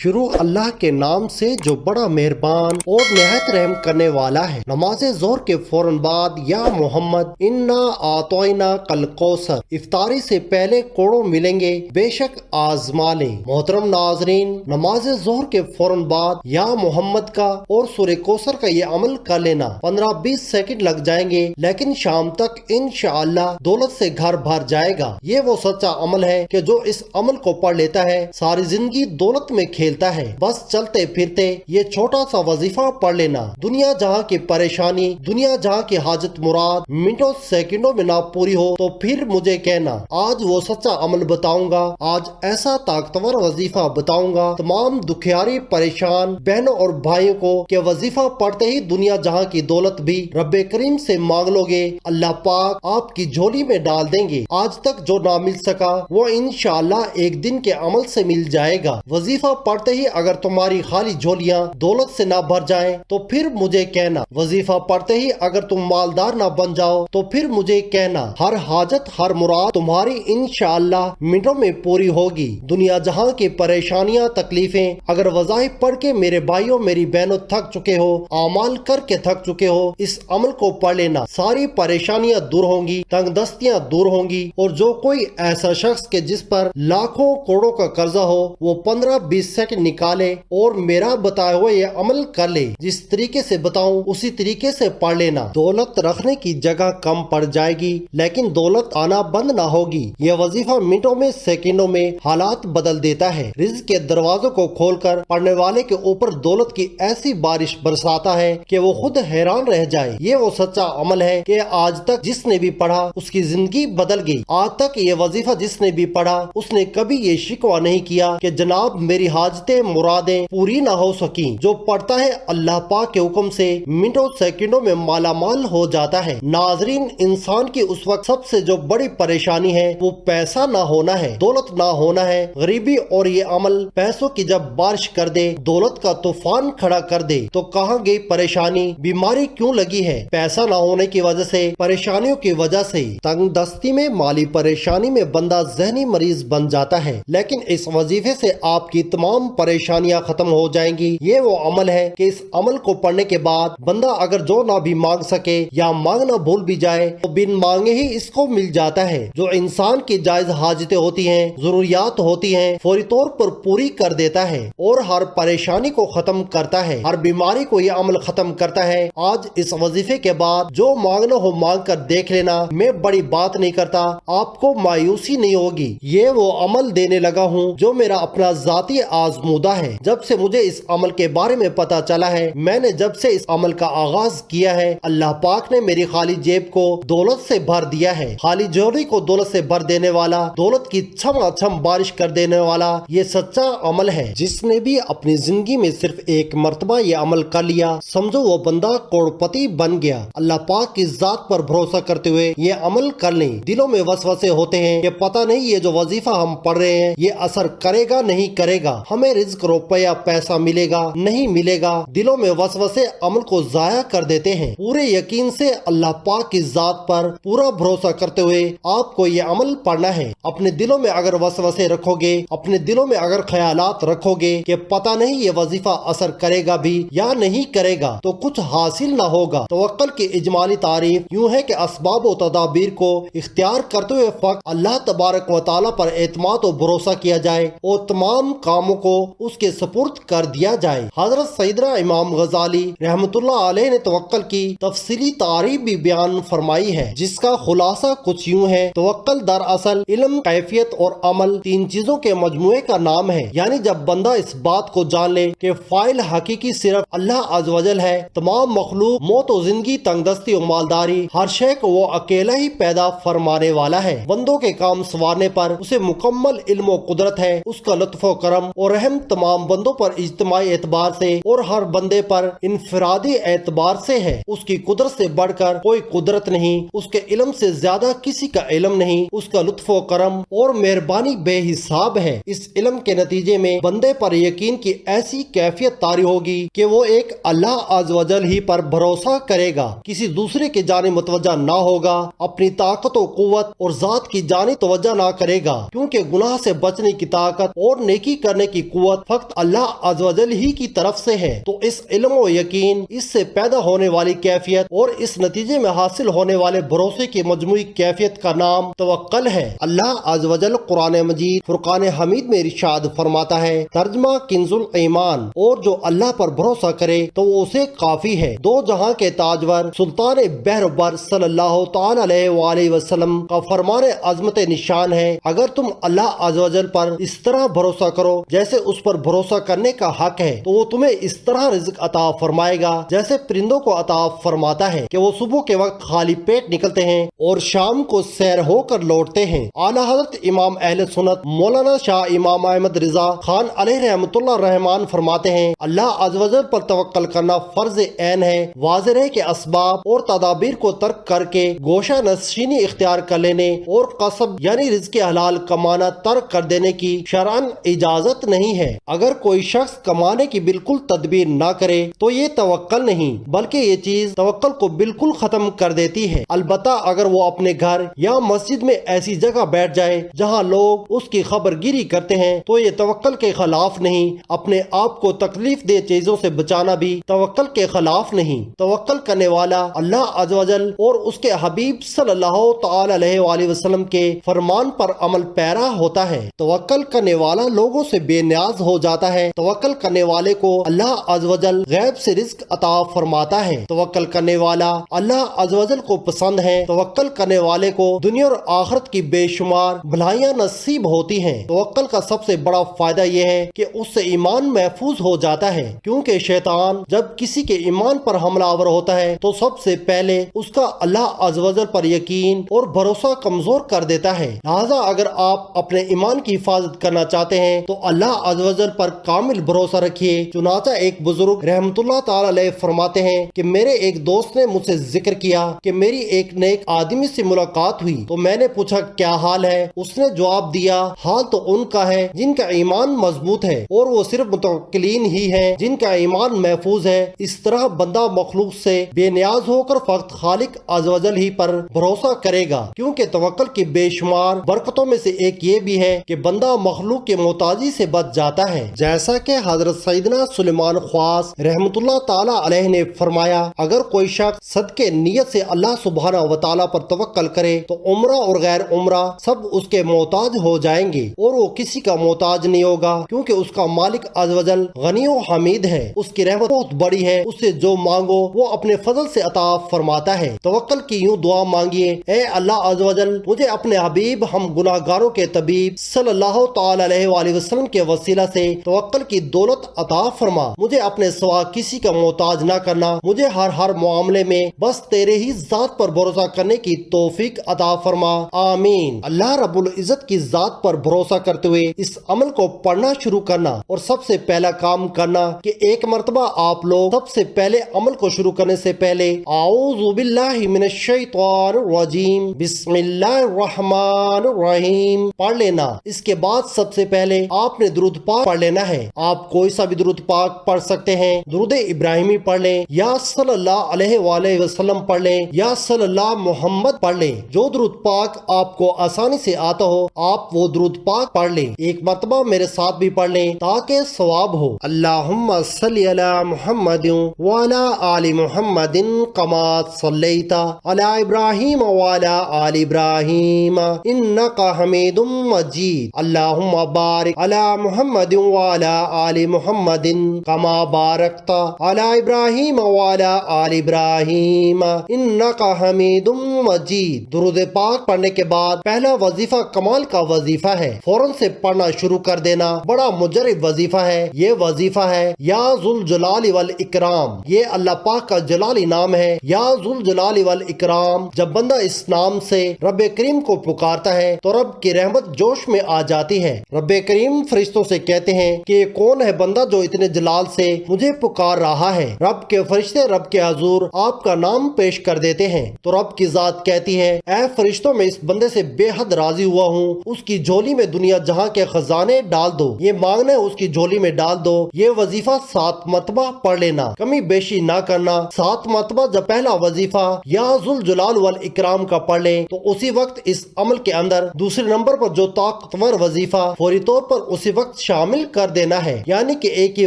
شروع اللہ کے نام سے جو بڑا مہربان اور نہایت رحم کرنے والا ہے۔ نماز ظہر کے فوراً بعد یا محمد انا اعطینا کل کوثر افطاری سے پہلے کوڑوں ملیں گے، بے شک آزما لیں۔ محترم ناظرین، نماز ظہر کے فوراً بعد یا محمد کا اور سورہ کوثر کا یہ عمل کر لینا 15-20 سیکنڈ لگ جائیں گے، لیکن شام تک انشاءاللہ دولت سے گھر بھر جائے گا۔ یہ وہ سچا عمل ہے کہ جو اس عمل کو پڑھ لیتا ہے ساری زندگی دولت میں کھیلتا ہے۔ بس چلتے پھرتے یہ چھوٹا سا وظیفہ پڑھ لینا، دنیا جہاں کی پریشانی، دنیا جہاں کی حاجت مراد منٹوں سیکنڈوں میں نہ پوری ہو تو پھر مجھے کہنا۔ آج وہ سچا عمل بتاؤں گا، آج ایسا طاقتور وظیفہ بتاؤں گا تمام دکھیاری پریشان بہنوں اور بھائیوں کو کہ وظیفہ پڑھتے ہی دنیا جہاں کی دولت بھی رب کریم سے مانگ لو گے، اللہ پاک آپ کی جھولی میں ڈال دیں گے۔ آج تک جو نہ مل سکا وہ انشاءاللہ ایک دن کے عمل سے مل جائے گا۔ وظیفہ پڑھتے ہی اگر تمہاری خالی جھولیاں دولت سے نہ بھر جائیں تو پھر مجھے کہنا۔ وظیفہ پڑھتے ہی اگر تم مالدار نہ بن جاؤ تو پھر مجھے کہنا۔ ہر حاجت، ہر مراد تمہاری انشاءاللہ منٹوں میں پوری ہوگی۔ دنیا جہاں کی پریشانیاں، تکلیفیں اگر وظائف پڑھ کے میرے بھائیوں میری بہنوں تھک چکے ہو، اعمال کر کے تھک چکے ہو، اس عمل کو پڑھ لینا، ساری پریشانیاں دور ہوں گی، تنگ دستیاں دور ہوں گی، اور جو کوئی ایسا شخص کہ جس پر لاکھوں کروڑوں کا قرضہ ہو وہ 15-20 سیکنڈ نکالے اور میرا بتایا ہوا یہ عمل کر لے۔ جس طریقے سے بتاؤں اسی طریقے سے پڑھ لینا۔ دولت رکھنے کی جگہ کم پڑ جائے گی لیکن دولت آنا بند نہ ہوگی۔ یہ وظیفہ منٹوں میں، سیکنڈوں میں حالات بدل دیتا ہے۔ رزق کے دروازوں کو کھول کر پڑھنے والے کے اوپر دولت کی ایسی بارش برساتا ہے کہ وہ خود حیران رہ جائے۔ یہ وہ سچا عمل ہے کہ آج تک جس نے بھی پڑھا اس کی زندگی بدل گئی۔ آج تک یہ وظیفہ جس نے بھی پڑھا اس نے کبھی یہ شکوہ نہیں کیا کہ جناب میری حاجتیں مرادیں پوری نہ ہو سکیں۔ جو پڑھتا ہے اللہ پاک کے حکم سے منٹوں سیکنڈوں میں مالا مال ہو جاتا ہے۔ ناظرین، انسان کی اس وقت سب سے جو بڑی پریشانی ہے وہ پیسہ نہ ہونا ہے، دولت نہ ہونا ہے، غریبی، اور یہ عمل پیسوں کی جب بارش کر دے، دولت کا طوفان کھڑا کر دے تو کہاں گئی پریشانی؟ بیماری کیوں لگی ہے؟ پیسہ نہ ہونے کی وجہ سے، پریشانیوں کی وجہ سے، تنگ دستی میں، مالی پریشانی میں بندہ ذہنی مریض بن جاتا ہے۔ لیکن اس وظیفے سے آپ کی تمام پریشانیاں ختم ہو جائیں گی۔ یہ وہ عمل ہے کہ اس عمل کو پڑھنے کے بعد بندہ اگر جو نہ بھی مانگ سکے یا مانگنا بھول بھی جائے تو بن مانگے ہی اس کو مل جاتا ہے۔ جو انسان کی جائز حاجتیں ہوتی ہیں، ضروریات ہوتی ہیں، فوری طور پر پوری کر دیتا ہے اور ہر پریشانی کو ختم کرتا ہے، ہر بیماری کو یہ عمل ختم کرتا ہے۔ آج اس وظیفے کے بعد جو مانگنا ہو مانگ کر دیکھ لینا۔ میں بڑی بات نہیں کرتا، آپ کو مایوسی نہیں ہوگی۔ یہ وہ عمل دینے لگا ہوں جو میرا اپنا ذاتی آزمودہ ہے۔ جب سے مجھے اس عمل کے بارے میں پتا چلا ہے، میں نے جب سے اس عمل کا آغاز کیا ہے، اللہ پاک نے میری خالی جیب کو دولت سے بھر دیا ہے۔ خالی جوڑی کو دولت سے بھر دینے والا، دولت کی چھما چھم بارش کر دینے والا یہ سچا عمل ہے۔ جس نے بھی اپنی زندگی میں صرف ایک مرتبہ یہ عمل کر لیا، سمجھو وہ بندہ کروڑپتی بن گیا۔ اللہ پاک کی ذات پر بھروسہ کرتے ہوئے یہ عمل کر لیں۔ دلوں میں وسوسے ہوتے ہیں کہ پتہ نہیں یہ جو وظیفہ ہم پڑھ رہے ہیں یہ اثر کرے گا نہیں کرے گا، ہمیں رزق، روپیہ، پیسہ ملے گا نہیں ملے گا۔ دلوں میں وسوسے عمل کو ضائع کر دیتے ہیں۔ پورے یقین سے اللہ پاک کی ذات پر پورا بھروسہ کرتے ہوئے آپ کو یہ عمل پڑھنا ہے۔ اپنے دلوں میں اگر وسوسے رکھو گے، اپنے دلوں میں اگر خیالات رکھو گے کہ پتہ نہیں یہ وظیفہ اثر کرے گا بھی یا نہیں کرے گا تو کچھ حاصل نہ ہوگا۔ توکل کی اجمالی تعریف یوں ہے کہ اسباب و تدابیر کو اختیار کرتے ہوئے فقط اللہ تبارک و تعالی پر اعتماد و بھروسہ کیا جائے اور تمام کاموں کو اس کے سپرد کر دیا جائے۔ حضرت سیدنا امام غزالی رحمت اللہ علیہ نے توکل کی تفصیلی تعریف بھی بیان فرمائی ہے، جس کا خلاصہ کچھ یوں ہے: توکل دراصل علم، کیفیت اور عمل، تین چیزوں کے مجموعے کا نام ہے۔ یعنی جب بندہ اس بات کو جان لے کہ فاعل حقیقی صرف اللہ عز و جل ہے، تمام مخلوق، موت و زندگی، تنگ دستی و مالداری، ہر شے کو وہ اکیلا ہی پیدا فرمانے والا ہے، بندوں کے کام سنوارنے پر اسے مکمل علم و قدرت ہے، اس کا لطف و کرم اور رحم تمام بندوں پر اجتماعی اعتبار سے اور ہر بندے پر انفرادی اعتبار سے ہے۔ اس کی قدرت سے بڑھ کر کوئی قدرت نہیں، اس کے علم سے زیادہ کسی کا علم نہیں، اس کا لطف و کرم اور مہربانی بے حساب ہے۔ اس علم کے نتیجے میں بندے پر یقین کی ایسی کیفیت طاری ہوگی کہ وہ ایک اللہ عز و جل ہی پر بھروسہ کرے گا، کسی دوسرے کی جانب متوجہ نہ ہوگا، اپنی طاقت و قوت اور ذات کی جانب توجہ نہ کرے گا، کیونکہ گناہ سے بچنے کی طاقت اور نیکی کرنے کی قوت فقط اللہ عز و جل ہی کی طرف سے ہے، تو اس علم و یقین، اس سے پیدا ہونے والی کیفیت اور اس نتیجے میں حاصل ہونے والے بھروسے کی مجموعی کیفیت کا نام توکل ہے۔ اللہ عز و جل قرآن مجید فرقان حمید میں ارشاد فرماتا ہے، ترجمہ کنز الایمان، اور جو اللہ پر بھروسہ کرے تو وہ اسے کافی ہے۔ دو جہاں کے تاجور سلطان بحر بر صلی اللہ تعالی علیہ وآلہ وسلم کا فرمان عظمت نشان ہے، اگر تم اللہ عز و جل پر اس طرح بھروسہ کرو جیسے اس پر بھروسہ کرنے کا حق ہے، تو وہ تمہیں اس طرح رزق عطا فرمائے گا جیسے پرندوں کو عطا فرماتا ہے کہ وہ صبح کے وقت خالی پیٹ نکلتے ہیں اور شام کو سیر ہو کر لوٹتے ہیں۔ اعلیٰ حضرت امام اہل سنت مولانا شاہ امام احمد رضا خان علیہ رحمۃ اللہ الرحمن فرماتے ہیں، اللہ عز و جل پر توکل کرنا فرض عین ہے۔ واضح ہے کہ اسباب اور تدابیر کو ترک کر کے گوشہ نشینی اختیار کر لینے اور قصب یعنی رزق حلال کمانا ترک کر دینے کی شرعاً اجازت نہیں ہے۔ اگر کوئی شخص کمانے کی بالکل تدبیر نہ کرے تو یہ توکل نہیں بلکہ یہ چیز توکل کو بالکل ختم کر دیتی ہے۔ البتہ اگر وہ اپنے گھر یا مسجد میں ایسی جگہ بیٹھ جائے جہاں لوگ اس کی خبر گیری کرتے ہیں تو یہ توکل کے خلاف نہیں۔ اپنے آپ کو تکلیف دہ چیزوں سے بچانا بھی توکل کے خلاف نہیں۔ توکل کرنے والا اللہ عز و جل اور اس کے حبیب صلی اللہ تعالی علیہ وآلہ وسلم کے فرمان پر عمل پیرا ہوتا ہے۔ توکل کرنے والا لوگوں سے بے نیاز ہو جاتا ہے۔ توکل کرنے والے کو اللہ عز و جل غیب سے رزق عطا فرماتا ہے۔ توکل کرنے والا اللہ عز و جل کو پسند ہے۔ توکل کرنے والے کو دنیا اور آخرت کی بے شمار بھلائیاں نصیب ہوتی ہیں۔ توکل کا سب سے بڑا فائدہ یہ ہے کہ اس سے ایمان محفوظ ہو جاتا ہے، کیونکہ شیطان جب کسی کے ایمان پر حملہ آور ہوتا ہے تو سب سے پہلے اس کا اللہ عز و جل پر یقین اور بھروسہ کمزور کر دیتا ہے۔ لہذا اگر آپ اپنے ایمان کی حفاظت کرنا چاہتے ہیں تو اللہ عز و جل پر کامل بھروسہ رکھیے۔ چنانچہ ایک بزرگ رحمت اللہ تعالی علیہ فرماتے ہیں کہ میرے ایک دوست نے مجھ سے ذکر کیا کہ میری ایک نیک آدمی سے ملاقات ہوئی تو میں نے پوچھا کیا حال ہے؟ اس نے جواب دیا، حال تو ان کا ہے جن کا ایمان مضبوط ہے اور وہ صرف متوکلین ہی ہیں جن کا ایمان محفوظ ہے۔ اس طرح بندہ مخلوق سے بے نیاز ہو کر فقط خالق عز و جل ہی پر بھروسہ کرے گا، کیونکہ توکل کی بے شمار برکتوں میں سے ایک یہ بھی ہے کہ بندہ مخلوق کے محتاجی سے بچ جاتا ہے۔ جیسا کہ حضرت سیدنا سلیمان خواص رحمت اللہ تعالی علیہ نے فرمایا، اگر کوئی شخص صدقے نیت سے اللہ سبحانہ و تعالی پر توکل کرے تو عمرہ اور غیر عمرہ سب اس کے محتاج ہو جائیں گے اور وہ کسی کا محتاج نہیں ہوگا، کیونکہ اس کا مالک عز و جل غنی و حمید ہے، اس کی رحمت بہت بڑی ہے، اس سے جو مانگو وہ اپنے فضل سے عطا فرماتا ہے۔ توکل کی یوں دعا مانگیے، اے اللہ عز و جل مجھے اپنے حبیب ہم گناہگاروں کے طبیب صلی اللہ تعالی علیہ وآلہ وسلم کے وسیلہ سے توکل کی دولت عطا فرما، مجھے اپنے سوا کسی کا محتاج نہ کرنا، مجھے ہر معاملے میں بس تیرے ہی ذات پر بھروسہ کرنے کی توفیق عطا فرما، آمین۔ اللہ رب العزت کی ذات پر بھروسہ کرتے ہوئے اس عمل کو پڑھنا شروع کرنا اور سب سے پہلا کام کرنا کہ ایک مرتبہ آپ لوگ سب سے پہلے عمل کو شروع کرنے سے پہلے اعوذ باللہ من الشیطان الرجیم بسم اللہ الرحمن الرحیم پڑھ لینا۔ اس کے بعد سب سے پہلے آپ نے درود پاک پڑھ لینا ہے۔ آپ کوئی سا بھی درود پاک پڑھ سکتے ہیں، درود ابراہیمی پڑھ لیں یا صلی اللہ علیہ وآلہ وسلم پڑھ لیں یا صلی اللہ محمد پڑھ لیں، جو درود پاک آپ کو آسانی سے آتا ہو آپ وہ درود پاک پڑھ لیں۔ ایک مرتبہ میرے ساتھ بھی پڑھ لیں تاکہ ثواب ہو۔ اللہم صلی علی محمد وعلی آل محمد کما صلیت علی ابراہیم وعلی آل ابراہیم انکا حمید مجید۔ اللہم بارک علی محمد وعلی آل محمد کما بارکت علی ابراہیم وعلی آل ابراہیم انکا حمید مجید۔ درود پاک پڑھنے کے بعد پہلا وظیفہ کمال کا وظیفہ ہے، فوراً سے پڑھنا شروع کر دینا بڑا مجرب وظیفہ ہے۔ یہ وظیفہ ہے یا ذوالجلال والاکرام، یہ اللہ پاک کا جلالی نام ہے، یا ذوالجلال والاکرام۔ جب بندہ اس نام سے رب کریم کو پکارتا ہے تو رب کی رحمت جوش میں آ جاتی ہے۔ رب کریم فرشتوں سے کہتے ہیں کہ یہ کون ہے بندہ جو اتنے جلال سے مجھے پکار رہا ہے؟ رب کے فرشتے رب کے حضور آپ کا نام پیش کر دیتے ہیں تو رب کی ذات کہتی ہے، اے فرشتوں میں اس بندے سے بے حد راضی ہوا ہوں، اس کی جھولی میں دنیا جہاں کے خزانے ڈال دو، یہ مانگنا ہے اس کی جھولی میں ڈال دو۔ یہ وظیفہ 7 مرتبہ پڑھ لینا، کمی بیشی نہ کرنا۔ 7 مرتبہ جب پہلا وظیفہ یا ذوالجلال والاکرام کا پڑھ لیں تو اسی وقت اس عمل کے اندر دوسرے نمبر پر جو طاقتور وظیفہ فوری طور پر اسی وقت ساتھ شامل کر دینا ہے، یعنی کہ ایک ہی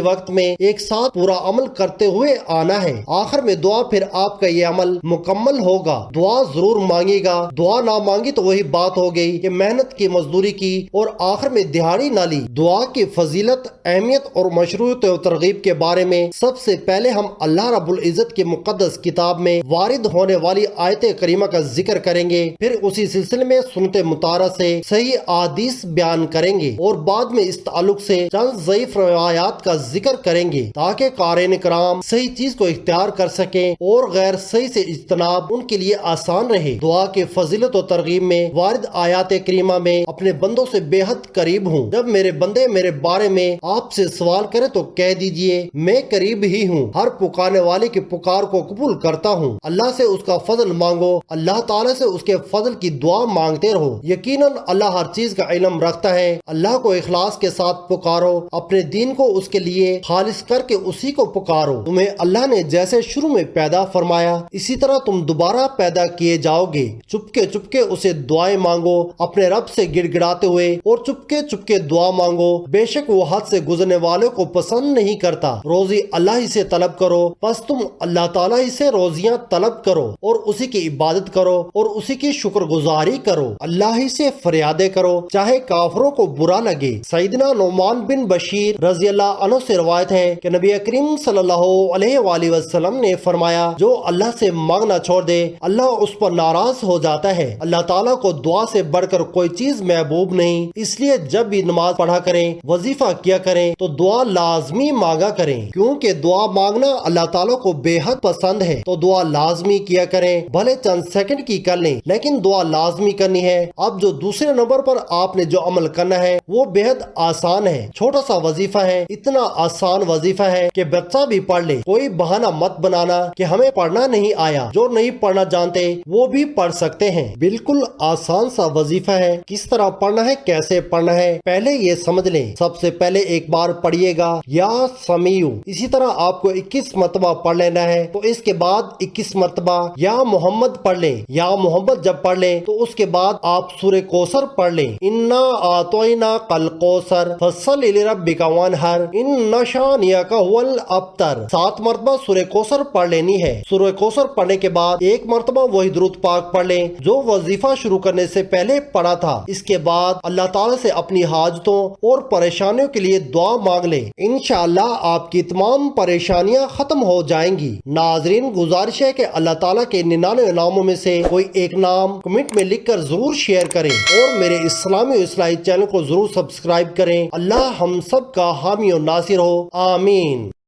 وقت میں ایک ساتھ پورا عمل کرتے ہوئے آنا ہے۔ آخر میں دعا پھر آپ کا یہ عمل مکمل ہوگا۔ دعا ضرور مانگے گا، دعا نہ مانگی تو وہی بات ہو گئی کہ محنت کی مزدوری کی اور آخر میں دہاڑی نہ لی۔ دعا کی فضیلت، اہمیت اور مشروعیت و ترغیب کے بارے میں سب سے پہلے ہم اللہ رب العزت کی مقدس کتاب میں وارد ہونے والی آیت کریمہ کا ذکر کریں گے، پھر اسی سلسلے میں سنت مطہرہ سے صحیح احادیث بیان کریں گے اور بعد میں اس تعلق سے چند ضعیف روایات کا ذکر کریں گے تاکہ قارئین کرام صحیح چیز کو اختیار کر سکیں اور غیر صحیح سے اجتناب ان کے لیے آسان رہے۔ دعا کے فضیلت و ترغیب میں وارد آیات کریمہ میں اپنے بندوں سے بے حد قریب ہوں۔ جب میرے بندے میرے بارے میں آپ سے سوال کرے تو کہہ دیجئے میں قریب ہی ہوں، ہر پکارنے والے کی پکار کو قبول کرتا ہوں۔ اللہ سے اس کا فضل مانگو، اللہ تعالیٰ سے اس کے فضل کی دعا مانگتے رہو۔ یقیناً اللہ ہر چیز کا علم رکھتا ہے۔ اللہ کو اخلاص کے ساتھ پکارو، اپنے دین کو اس کے لیے خالص کر کے اسی کو پکارو۔ تمہیں اللہ نے جیسے شروع میں پیدا فرمایا اسی طرح تم دوبارہ پیدا کیے جاؤ گے۔ چپکے چپکے اسے دعائیں مانگو اپنے رب سے گڑ گڑاتے ہوئے، اور چپکے چپکے دعا مانگو، بے شک وہ حد سے گزرنے والوں کو پسند نہیں کرتا۔ روزی اللہ ہی سے طلب کرو، بس تم اللہ تعالیٰ ہی سے روزیاں طلب کرو اور اسی کی عبادت کرو اور اسی کی شکر گزاری کرو۔ اللہ ہی سے فریادیں کرو چاہے کافروں کو برا لگے۔ سیدنا نعمان بن بشیر رضی اللہ عنہ سے روایت ہے کہ نبی کریم صلی اللہ علیہ وآلہ وسلم نے فرمایا، جو اللہ سے مانگنا چھوڑ دے اللہ اس پر ناراض ہو جاتا ہے۔ اللہ تعالیٰ کو دعا سے بڑھ کر کوئی چیز محبوب نہیں، اس لیے جب بھی نماز پڑھا کریں، وظیفہ کیا کریں تو دعا لازمی مانگا کریں، کیونکہ دعا مانگنا اللہ تعالیٰ کو بے حد پسند ہے۔ تو دعا لازمی کیا کریں، بھلے چند سیکنڈ کی کر لیں لیکن دعا لازمی کرنی ہے۔ اب جو دوسرے نمبر پر آپ نے جو عمل کرنا ہے وہ بے حد آسان ہے، چھوٹا سا وظیفہ ہے، اتنا آسان وظیفہ ہے کہ بچہ بھی پڑھ لے۔ کوئی بہانہ مت بنانا کہ ہمیں پڑھنا نہیں آیا، جو نہیں پڑھنا جانتے وہ بھی پڑھ سکتے ہیں۔ بالکل آسان سا وظیفہ ہے۔ کس طرح پڑھنا ہے، کیسے پڑھنا ہے، پہلے یہ سمجھ لیں۔ سب سے پہلے ایک بار پڑھیے گا یا سمیع، اسی طرح آپ کو 21 مرتبہ پڑھ لینا ہے، تو اس کے بعد 21 مرتبہ یا محمد پڑھ لیں۔ یا محمد جب پڑھ لیں تو اس کے بعد آپ سورہ کوثر پڑھ لیں، انا اعطیناک الکوثر فصل لربک وانحر ان شانئک هو الابتر۔ 7 مرتبہ سورہ کوثر پڑھ لینی ہے۔ سورہ کوثر پڑھنے کے بعد 1 مرتبہ وہی درود پاک پڑھ لیں جو وظیفہ شروع کرنے سے پہلے پڑھا تھا۔ اس کے بعد اللہ تعالیٰ سے اپنی حاجتوں اور پریشانیوں کے لیے دعا مانگ لیں، انشاءاللہ آپ کی تمام پریشانیاں ختم ہو جائیں گی۔ ناظرین، گزارش ہے کہ اللہ تعالیٰ کے 99 ناموں میں سے کوئی ایک نام کمنٹ میں لکھ کر ضرور شیئر کریں اور میرے اسلامی و اصلاحی چینل کو ضرور سبسکرائب کریں۔ اللہ ہم سب کا حامی و ناصر ہو، آمین۔